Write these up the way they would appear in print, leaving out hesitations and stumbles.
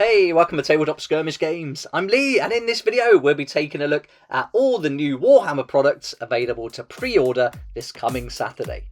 Hey, welcome to Tabletop Skirmish Games. I'm Lee, and in this video we'll be taking a look at all the new Warhammer products available to pre-order this coming Saturday.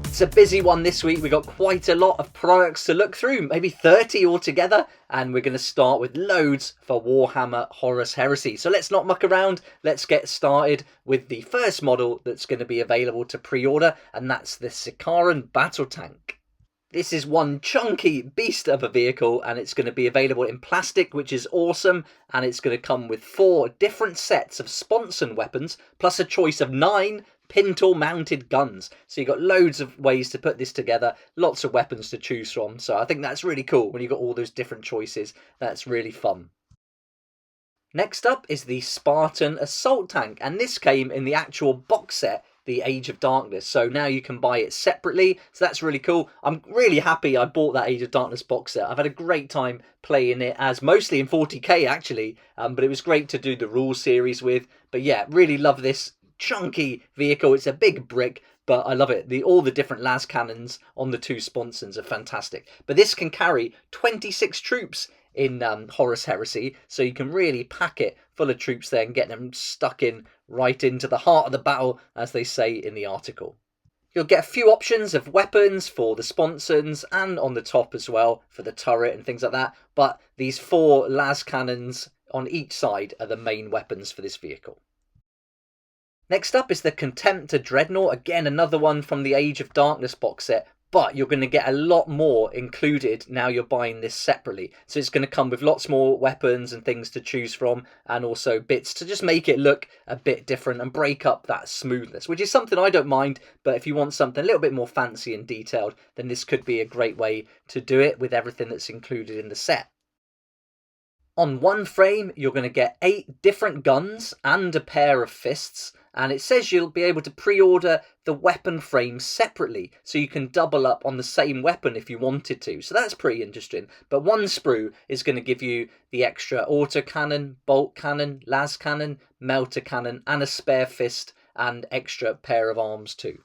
It's a busy one this week. We've got quite a lot of products to look through, maybe 30 altogether, and we're going to start with loads for Warhammer Horus Heresy. So let's not muck around, let's get started with the first model that's going to be available to pre-order, and that's the Sicaran Battle Tank. This is one chunky beast of a vehicle, and it's going to be available in plastic, which is awesome, and it's going to come with 4 different sets of sponson weapons, plus a choice of 9 pintle mounted guns. So you've got loads of ways to put this together, lots of weapons to choose from. So I think that's really cool when you've got all those different choices. That's really fun. Next up is the Spartan Assault Tank, and this came in the actual box set, the Age of Darkness. So now you can buy it separately, so that's really cool. I'm really happy I bought that Age of Darkness box set. I've had a great time playing it, as mostly in 40k actually, but it was great to do the rules series with. But yeah, really love this chunky vehicle. It's a big brick, but I love it. All the different las cannons on the 2 sponsons are fantastic. But this can carry 26 troops in Horus Heresy, so you can really pack it full of troops there and get them stuck in right into the heart of the battle, as they say in the article. You'll get a few options of weapons for the sponsons and on the top as well for the turret and things like that, but these 4 las cannons on each side are the main weapons for this vehicle. Next up is the Contempt of Dreadnaught, again another one from the Age of Darkness box set, but you're going to get a lot more included now you're buying this separately. So it's going to come with lots more weapons and things to choose from, and also bits to just make it look a bit different and break up that smoothness, which is something I don't mind, but if you want something a little bit more fancy and detailed, then this could be a great way to do it with everything that's included in the set. On one frame, you're going to get 8 different guns and a pair of fists, and it says you'll be able to pre-order the weapon frame separately, so you can double up on the same weapon if you wanted to. So that's pretty interesting. But one sprue is going to give you the extra autocannon, bolt cannon, las cannon, melter cannon, and a spare fist and extra pair of arms too.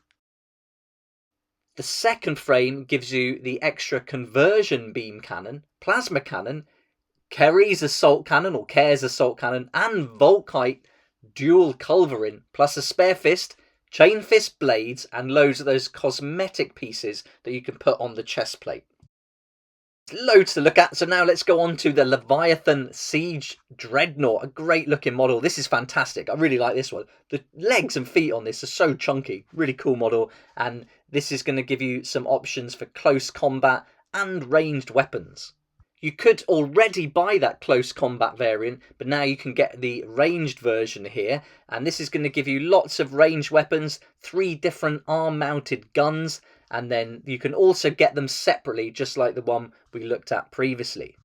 The second frame gives you the extra conversion beam cannon, plasma cannon, Kerry's assault cannon or Care's assault cannon, and Volkite dual culverin, plus a spare fist, chain fist blades, and loads of those cosmetic pieces that you can put on the chest plate. Loads to look at, so now let's go on to the Leviathan Siege Dreadnought, a great looking model. This is fantastic. I really like this one. The legs and feet on this are so chunky, really cool model, and this is going to give you some options for close combat and ranged weapons. You could already buy that close combat variant, but now you can get the ranged version here, and this is going to give you lots of ranged weapons, 3 different arm-mounted guns, and then you can also get them separately, just like the one we looked at previously.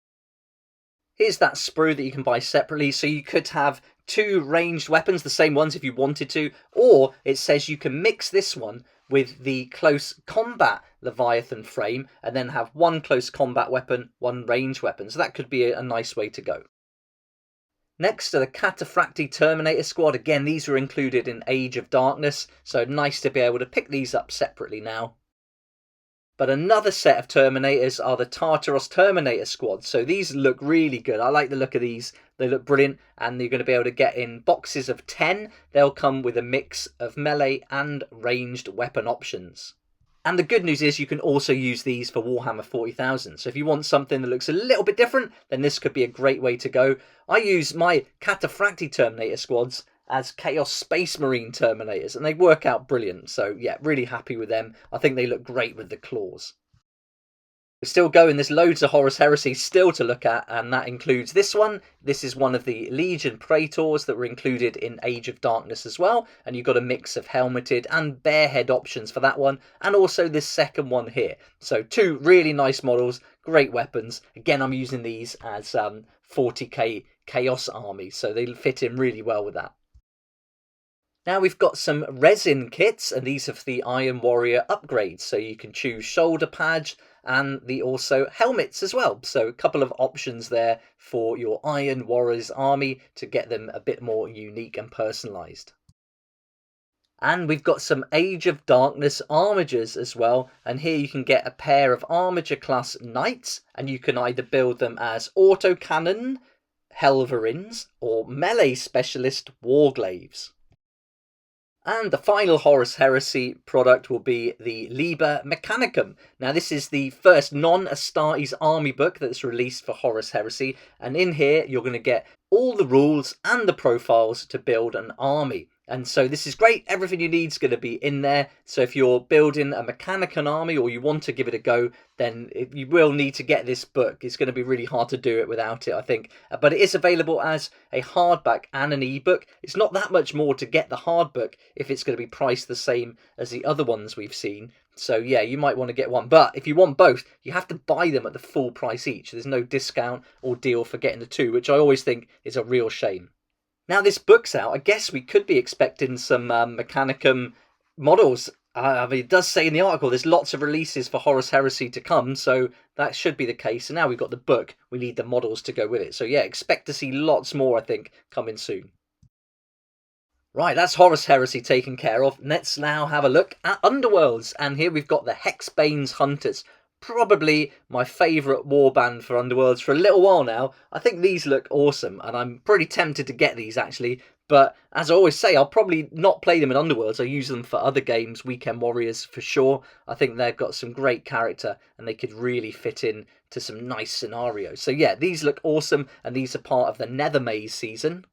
Here's that sprue that you can buy separately, so you could have 2 ranged weapons, the same ones if you wanted to, or it says you can mix this one with the close combat Leviathan frame and then have 1 close combat weapon, 1 ranged weapon. So that could be a nice way to go. Next are the Cataphractii Terminator squad. Again, these were included in Age of Darkness, so nice to be able to pick these up separately now. But another set of Terminators are the Tartarus Terminator squad. So these look really good. I like the look of these. They look brilliant, and you're going to be able to get in boxes of 10. They'll come with a mix of melee and ranged weapon options. And the good news is you can also use these for Warhammer 40,000. So if you want something that looks a little bit different, then this could be a great way to go. I use my Cataphractii Terminator squads as Chaos Space Marine Terminators, and they work out brilliant. So yeah, really happy with them. I think they look great with the claws. We're still going, there's loads of Horus Heresy still to look at, and that includes this one. This is one of the Legion Praetors that were included in Age of Darkness as well, and you've got a mix of helmeted and barehead options for that one, and also this second one here. So 2 really nice models, great weapons. Again, I'm using these as 40k Chaos Army, so they fit in really well with that. Now we've got some resin kits, and these are for the Iron Warrior upgrades, so you can choose shoulder pads and the also helmets as well. So a couple of options there for your Iron Warriors army to get them a bit more unique and personalised. And we've got some Age of Darkness Armages as well. And here you can get a pair of Armager class Knights, and you can either build them as autocannon Helverins or melee specialist Warglaves. And the final Horus Heresy product will be the Liber Mechanicum. Now this is the first non-Astartes army book that's released for Horus Heresy, and in here you're going to get all the rules and the profiles to build an army. And so this is great, everything you need is going to be in there. So if you're building a Mechanicum army or you want to give it a go, then you will need to get this book. It's going to be really hard to do it without it, I think. But it is available as a hardback and an ebook. It's not that much more to get the hardbook if it's going to be priced the same as the other ones we've seen. So yeah, you might want to get one. But if you want both, you have to buy them at the full price each. There's no discount or deal for getting the two, which I always think is a real shame. Now this book's out, I guess we could be expecting some Mechanicum models. I mean, it does say in the article there's lots of releases for Horus Heresy to come, so that should be the case. And now we've got the book, we need the models to go with it. So yeah, expect to see lots more, I think, coming soon. Right, that's Horus Heresy taken care of. Let's now have a look at Underworlds. And here we've got the Hex Banes Hunters. Probably my favourite warband for Underworlds for a little while now. I think these look awesome, and I'm pretty tempted to get these actually. But as I always say, I'll probably not play them in Underworlds. I use them for other games, Weekend Warriors for sure. I think they've got some great character, and they could really fit in to some nice scenarios. So yeah, these look awesome, and these are part of the Nether Maze season.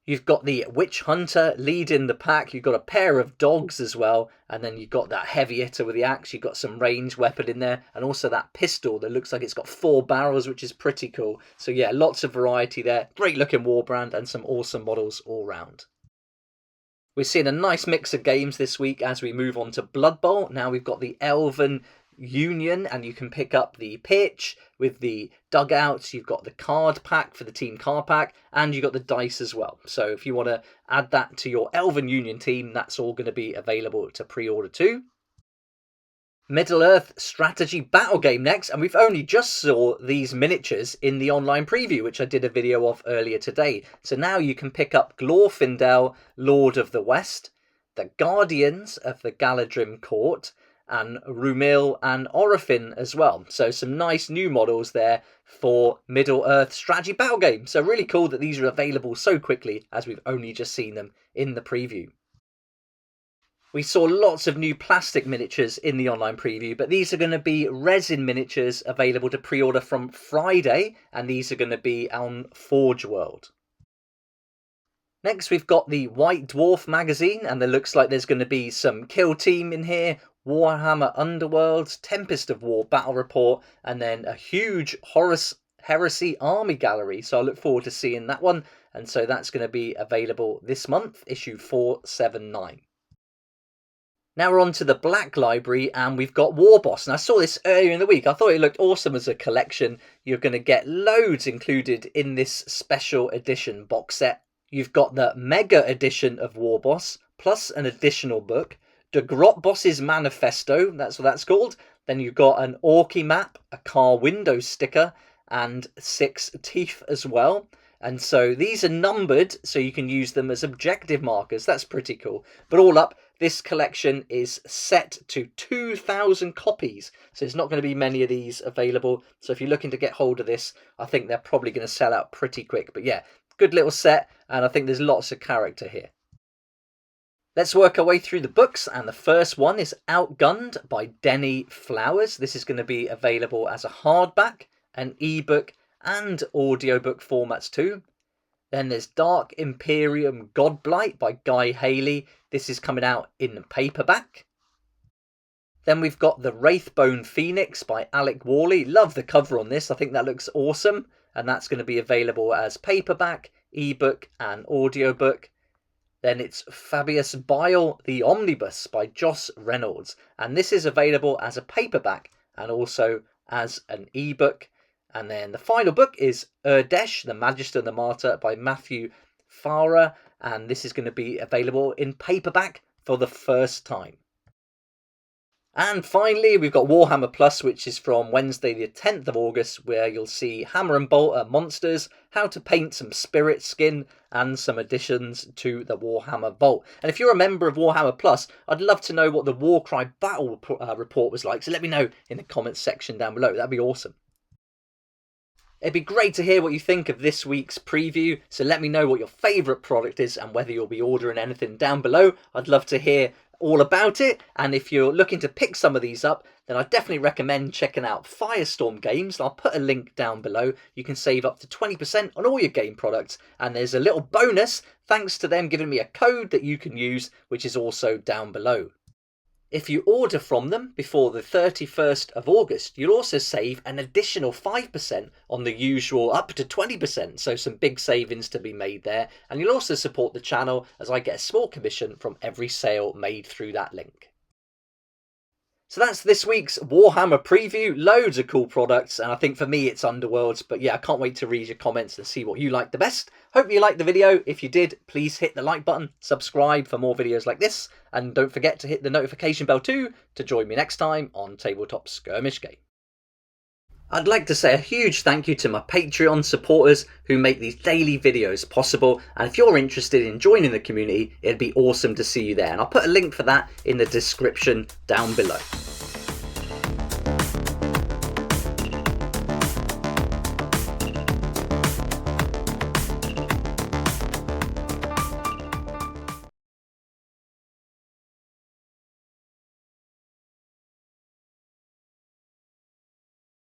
You've got the Witch Hunter leading the pack. You've got a pair of dogs as well. And then you've got that heavy hitter with the axe. You've got some ranged weapon in there. And also that pistol that looks like it's got 4 barrels, which is pretty cool. So yeah, lots of variety there. Great looking warband and some awesome models all round. We're seeing a nice mix of games this week as we move on to Blood Bowl. Now we've got the Elven Union, and you can pick up the pitch with the dugouts. You've got the card pack for the team card pack, and you've got the dice as well. So if you want to add that to your Elven Union team, that's all going to be available to pre-order too. Middle-earth strategy battle game next, and we've only just saw these miniatures in the online preview, which I did a video of earlier today. So now you can pick up Glorfindel, Lord of the West, the Guardians of the Galadrim Court, and Rumil and Orifin as well. So some nice new models there for Middle-earth strategy battle game. So really cool that these are available so quickly as we've only just seen them in the preview. We saw lots of new plastic miniatures in the online preview, but these are going to be resin miniatures available to pre-order from Friday, and these are going to be on Forge World. Next we've got the White Dwarf magazine, and it looks like there's going to be some Kill Team in here, Warhammer Underworlds, Tempest of War Battle Report, and then a huge Horus Heresy Army Gallery. So I look forward to seeing that one. And so that's going to be available this month, issue 479. Now we're on to the Black Library, and we've got Warboss. And I saw this earlier in the week. I thought it looked awesome as a collection. You're going to get loads included in this special edition box set. You've got the Mega Edition of Warboss, plus an additional book. The Grot Boss's Manifesto, that's what that's called. Then you've got an Orky map, a car window sticker, and 6 teeth as well. And so these are numbered, so you can use them as objective markers. That's pretty cool. But all up, this collection is set to 2,000 copies. So there's not going to be many of these available. So if you're looking to get hold of this, I think they're probably going to sell out pretty quick. But yeah, good little set, and I think there's lots of character here. Let's work our way through the books, and the first one is Outgunned by Denny Flowers. This is going to be available as a hardback, an ebook, and audiobook formats too. Then there's Dark Imperium Godblight by Guy Haley. This is coming out in paperback. Then we've got The Wraithbone Phoenix by Alec Worley. Love the cover on this. I think that looks awesome. And that's going to be available as paperback, ebook, and audiobook. Then it's Fabius Bile, The Omnibus by Joss Reynolds. And this is available as a paperback and also as an ebook. And then the final book is Urdesh, The Magister and the Martyr by Matthew Farah. And this is going to be available in paperback for the first time. And finally, we've got Warhammer Plus, which is from Wednesday the 10th of August, where you'll see Hammer and Bolter monsters, how to paint some spirit skin, and some additions to the Warhammer Vault. And if you're a member of Warhammer Plus, I'd love to know what the Warcry battle report was like, so let me know in the comments section down below. That'd be awesome. It'd be great to hear what you think of this week's preview, so let me know what your favourite product is and whether you'll be ordering anything down below. I'd love to hear all about it, and if you're looking to pick some of these up, then I definitely recommend checking out Firestorm Games. I'll put a link down below. You can save up to 20% on all your game products, and there's a little bonus thanks to them giving me a code that you can use, which is also down below. If you order from them before the 31st of August, you'll also save an additional 5% on the usual up to 20%, so some big savings to be made there. And you'll also support the channel as I get a small commission from every sale made through that link. So that's this week's Warhammer preview. Loads of cool products, and I think for me it's Underworlds, but yeah, I can't wait to read your comments and see what you like the best. Hope you liked the video. If you did, please hit the like button, subscribe for more videos like this, and don't forget to hit the notification bell too to join me next time on Tabletop Skirmish Game. I'd like to say a huge thank you to my Patreon supporters who make these daily videos possible, and if you're interested in joining the community, it'd be awesome to see you there, and I'll put a link for that in the description down below.